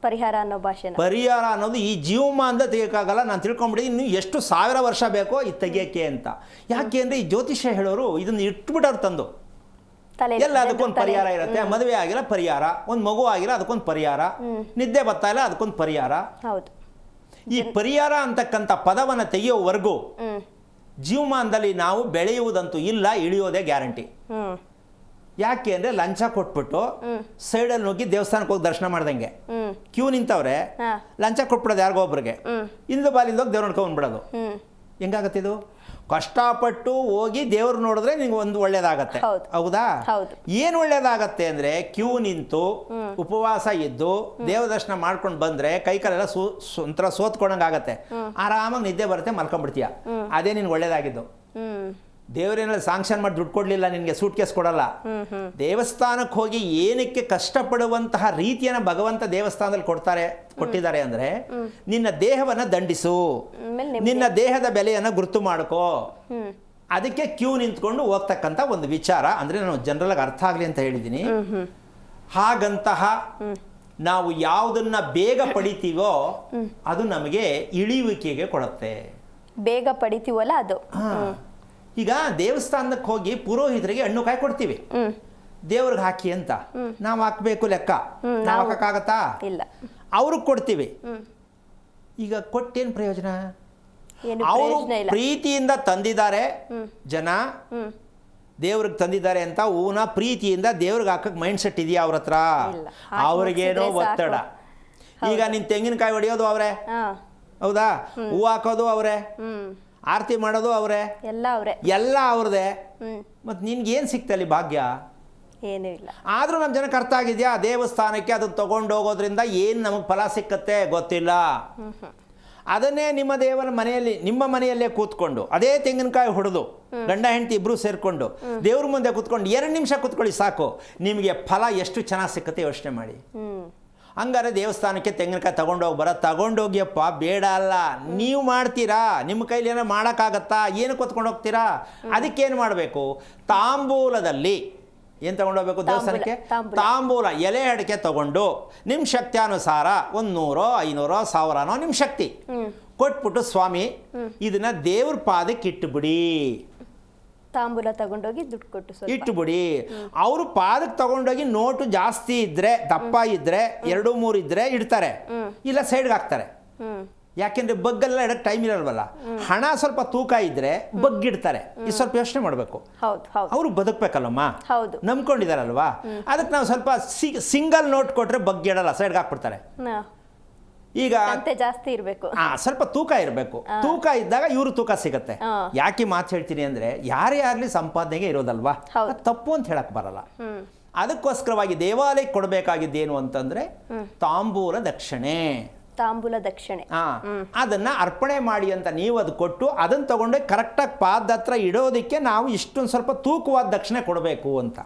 ಪರಿಹಾರ ಅನ್ನೋ ಭಾಷೆನ ಪರಿಹಾರ ಅನ್ನೋದು ಈ ಜೀವಮಾನದ ತೆಗಿಯೋಕ್ಕಾಗಲ್ಲ. ನಾನು ತಿಳ್ಕೊಂಬಿಡಿ ಇನ್ನು ಎಷ್ಟು 1000 ವರ್ಷ ಬೇಕೋ ಇದು ತೆಗಿಯೋಕ್ಕೆ ಅಂತ. ಯಾಕೆ ಅಂದರೆ ಈ ಜ್ಯೋತಿಷ್ಯ ಹೇಳೋರು ಇದನ್ನು ಇಟ್ಬಿಟ್ಟವ್ರು ತಂದು ಎಲ್ಲ ಅದಕ್ಕೊಂದು ಪರಿಹಾರ ಇರುತ್ತೆ. ಮದುವೆ ಆಗಿಲ್ಲ ಪರಿಹಾರ, ಒಂದು ಮಗು ಆಗಿಲ್ಲ ಅದಕ್ಕೊಂದು ಪರಿಹಾರ, ನಿದ್ದೆ ಬರ್ತಾ ಇಲ್ಲ ಅದಕ್ಕೊಂದು ಪರಿಹಾರ. ಹೌದು. ಈ ಪರಿಹಾರ ಅಂತಕ್ಕಂಥ ಪದವನ್ನು ತೆಗೆಯೋವರೆಗೂ ಜೀವಮಾನದಲ್ಲಿ ನಾವು ಬೆಳೆಯುವುದಂತೂ ಇಲ್ಲ, ಇಳಿಯೋದೇ ಗ್ಯಾರಂಟಿ. ಯಾಕೆ ಅಂದರೆ ಲಂಚ ಕೊಟ್ಬಿಟ್ಟು ಸೈಡಲ್ಲಿ ನುಗ್ಗಿ ದೇವಸ್ಥಾನಕ್ಕೆ ಹೋಗಿ ದರ್ಶನ ಮಾಡ್ದಂಗೆ ಕ್ಯೂ ನಿಂತವ್ರೆ, ಲಂಚ ಕೊಟ್ಬಿಡೋದು ಯಾರಿಗೋ ಒಬ್ರಿಗೆ, ಇಂದು ಬಾಲಿಂದ ಹೋಗಿ ದೇವ್ರ ನೋಡ್ಕೊಂಡ್ಬಿಡೋದು. ಹೆಂಗಾಗತ್ತಿದು? ಕಷ್ಟಪಟ್ಟು ಹೋಗಿ ದೇವ್ರು ನೋಡಿದ್ರೆ ನಿಂಗೆ ಒಂದು ಒಳ್ಳೇದಾಗತ್ತೆ. ಹೌದಾ? ಏನು ಒಳ್ಳೇದಾಗತ್ತೆ ಅಂದರೆ ಕ್ಯೂ ನಿಂತು ಉಪವಾಸ ಇದ್ದು ದೇವ ದರ್ಶನ ಮಾಡ್ಕೊಂಡು ಬಂದರೆ ಕೈಕಾಲೆಲ್ಲ ಒಂಥರ ಸೋತ್ಕೊಂಡಂಗಾಗತ್ತೆ. ಆರಾಮಾಗಿ ನಿದ್ದೆ ಬರುತ್ತೆ, ಮಲ್ಕೊಂಡ್ಬಿಡ್ತೀಯ. ಅದೇ ನಿನ್ಗೆ ಒಳ್ಳೇದಾಗಿದ್ದು. ದೇವರೇನೆಲ್ಲ ಸಾಂಕ್ಷನ್ ಮಾಡಿ ದುಡ್ಡು ಕೊಡಲಿಲ್ಲ ನಿನಗೆ, ಸೂಟ್ ಕೇಸ್ ಕೊಡಲ್ಲ. ದೇವಸ್ಥಾನಕ್ಕೆ ಹೋಗಿ ಏನಕ್ಕೆ ಕಷ್ಟಪಡುವಂತಹ ರೀತಿಯನ್ನು ಭಗವಂತ ದೇವಸ್ಥಾನದಲ್ಲಿ ಕೊಟ್ಟಿದ್ದಾರೆ ಅಂದರೆ ನಿನ್ನ ದೇಹವನ್ನು ದಂಡಿಸು, ನಿನ್ನ ದೇಹದ ಬೆಲೆಯನ್ನು ಗುರುತು ಮಾಡ್ಕೋ. ಅದಕ್ಕೆ ಕ್ಯೂ ನಿಂತ್ಕೊಂಡು ಹೋಗ್ತಕ್ಕಂಥ ಒಂದು ವಿಚಾರ. ಅಂದರೆ ನಾನು ಜನರಲ್ ಅರ್ಥ ಆಗಲಿ ಅಂತ ಹೇಳಿದ್ದೀನಿ. ಹಾಗಂತಹ ನಾವು ಯಾವುದನ್ನ ಬೇಗ ಪಡಿತೀವೋ ಅದು ನಮಗೆ ಇಳಿಯುವಿಕೆಗೆ ಕೊಡುತ್ತೆ. ಬೇಗ ಪಡಿತೀವಲ್ಲ ಅದು. ಈಗ ದೇವಸ್ಥಾನಕ್ಕೆ ಹೋಗಿ ಪುರೋಹಿತರಿಗೆ ಹಣ್ಣು ಕಾಯಿ ಕೊಡ್ತೀವಿ, ದೇವ್ರಿಗೆ ಹಾಕಿ ಅಂತ. ನಾವು ಹಾಕಬೇಕು ಲೆಕ್ಕ, ನಾವು ಹಾಕಕ್ಕಾಗತ್ತಾ? ಇಲ್ಲ. ಅವ್ರಿಗೆ ಕೊಡ್ತೀವಿ. ಈಗ ಕೊಟ್ಟೇನು ಪ್ರಯೋಜನ? ಅವರು ಪ್ರೀತಿಯಿಂದ ತಂದಿದ್ದಾರೆ ಜನ, ದೇವ್ರಿಗೆ ತಂದಿದ್ದಾರೆ ಅಂತ ಹೂನ ಪ್ರೀತಿಯಿಂದ ದೇವ್ರಿಗೆ ಹಾಕಕ್ಕೆ ಮೈಂಡ್ ಸೆಟ್ ಇದೆಯಾ ಅವ್ರ ಹತ್ರ? ಅವ್ರಿಗೇನೋ ಒತ್ತಡ. ಈಗ ನಿನ್ನ ತೆಂಗಿನಕಾಯಿ ಹೊಡೆಯೋದು ಅವರೇ, ಹೌದಾ? ಹೂ ಹಾಕೋದು ಅವರೇ, ಆರತಿ ಮಾಡೋದು ಅವರೇ, ಎಲ್ಲ ಅವ್ರದೇ. ಮತ್ತು ನಿನ್ಗೇನು ಸಿಕ್ತಲ್ಲಿ ಭಾಗ್ಯ? ಏನೂ ಇಲ್ಲ. ಆದರೂ ನಮ್ಮ ಜನಕ್ಕೆ ಅರ್ಥ ಆಗಿದೆಯಾ? ದೇವಸ್ಥಾನಕ್ಕೆ ಅದನ್ನು ತೊಗೊಂಡು ಹೋಗೋದ್ರಿಂದ ಏನು ನಮಗೆ ಫಲ ಸಿಕ್ಕತ್ತೆ ಗೊತ್ತಿಲ್ಲ. ಅದನ್ನೇ ನಿಮ್ಮ ದೇವರ ಮನೆಯಲ್ಲಿ, ನಿಮ್ಮ ಮನೆಯಲ್ಲೇ ಕೂತ್ಕೊಂಡು ಅದೇ ತೆಂಗಿನಕಾಯಿ ಹೊಡೆದು ಗಂಡ ಹೆಂಡತಿ ಇಬ್ಬರು ಸೇರಿಕೊಂಡು ದೇವ್ರ ಮುಂದೆ ಕೂತ್ಕೊಂಡು 2 ನಿಮಿಷ ಕೂತ್ಕೊಳ್ಳಿ ಸಾಕು, ನಿಮಗೆ ಫಲ ಎಷ್ಟು ಚೆನ್ನಾಗಿ ಸಿಕ್ಕತ್ತೆ ಯೋಚನೆ ಮಾಡಿ. ಹಂಗಾರೆ ದೇವಸ್ಥಾನಕ್ಕೆ ತೆಂಗಿನಕಾಯಿ ತಗೊಂಡೋಗಿಯಪ್ಪ, ಬೇಡ ಅಲ್ಲ. ನೀವು ಮಾಡ್ತೀರಾ, ನಿಮ್ಮ ಕೈಲಿ ಏನೋ ಮಾಡೋಕ್ಕಾಗತ್ತಾ? ಏನು ಕೊತ್ಕೊಂಡು ಹೋಗ್ತೀರಾ? ಅದಕ್ಕೇನು ಮಾಡಬೇಕು? ತಾಂಬೂಲದಲ್ಲಿ ಏನು ತಗೊಂಡೋಗ್ಬೇಕು ದೇವಸ್ಥಾನಕ್ಕೆ? ತಾಂಬೂಲ ಎಲೆ ಅಡಿಕೆ ತಗೊಂಡು ನಿಮ್ಮ ಶಕ್ತಿಯಾನುಸಾರ 100, 500, 1000 ನಿಮ್ಮ ಶಕ್ತಿ ಕೊಟ್ಬಿಟ್ಟು, ಸ್ವಾಮಿ ಇದನ್ನ ದೇವ್ರ ಪಾದಕ್ಕೆ ಇಟ್ಟುಬಿಡಿ. ತಾಂಬೂಲ ತಗೊಂಡೋಗಿ ದುಡ್ಡು ಕೊಟ್ಟು ಇಟ್ಟುಬಿಡಿ. ಅವರು ಪಾದಕ್ಕೆ ತಗೊಂಡೋಗಿ ನೋಟು ಜಾಸ್ತಿ ಇದ್ರೆ, ದಪ್ಪ ಇದ್ರೆ, 2, 3 ಇದ್ರೆ ಇಡ್ತಾರೆ, ಇಲ್ಲ ಸೈಡ್ಗೆ ಹಾಕ್ತಾರೆ. ಯಾಕೆಂದ್ರೆ ಬಗ್ಗೆಲ್ಲ ಇಡಕ್ಕೆ ಟೈಮ್ ಇರಲ್ವಲ್ಲ. ಹಣ ಸ್ವಲ್ಪ ತೂಕ ಇದ್ರೆ ಬಗ್ಗಿಡ್ತಾರೆ. ಇದು ಸ್ವಲ್ಪ ಯೋಚನೆ ಮಾಡಬೇಕು. ಅವರು ಬದುಕಬೇಕಲ್ಲಮ್ಮ, ನಂಬ್ಕೊಂಡಿದಾರಲ್ವಾ? ಅದಕ್ಕೆ ನಾವು ಸ್ವಲ್ಪ ಸಿಂಗಲ್ ನೋಟ್ ಕೊಟ್ರೆ ಬಗ್ಗಿಡಲ್ಲ, ಸೈಡ್ಗೆ ಹಾಕ್ಬಿಡ್ತಾರೆ. ಈಗ ಜಾಸ್ತಿ ಇರಬೇಕು, ಸ್ವಲ್ಪ ತೂಕ ಇರಬೇಕು. ತೂಕ ಇದ್ದಾಗ ಇವರು ತೂಕ ಸಿಗತ್ತೆ. ಯಾಕೆ ಮಾತು ಹೇಳ್ತೀನಿ ಅಂದ್ರೆ, ಯಾರೇ ಆಗ್ಲಿ ಸಂಪಾದನೆಗೆ ಇರೋದಲ್ವಾ, ತಪ್ಪು ಅಂತ ಹೇಳಕ್ ಬರಲ್ಲ. ಅದಕ್ಕೋಸ್ಕರವಾಗಿ ದೇವಾಲಯಕ್ಕೆ ಕೊಡಬೇಕಾಗಿದ್ದೇನು ಅಂತಂದ್ರೆ ತಾಂಬೂಲ ದಕ್ಷಿಣೆ. ಅದನ್ನ ಅರ್ಪಣೆ ಮಾಡಿ ಅಂತ ನೀವು ಅದು ಕೊಟ್ಟು ಅದನ್ನ ತಗೊಂಡು ಕರೆಕ್ಟಾಗಿ ಪಾದ ಹತ್ರ ಇಡೋದಕ್ಕೆ ನಾವು ಇಷ್ಟೊಂದು ಸ್ವಲ್ಪ ತೂಕವಾದ ದಕ್ಷಿಣೆ ಕೊಡಬೇಕು ಅಂತ.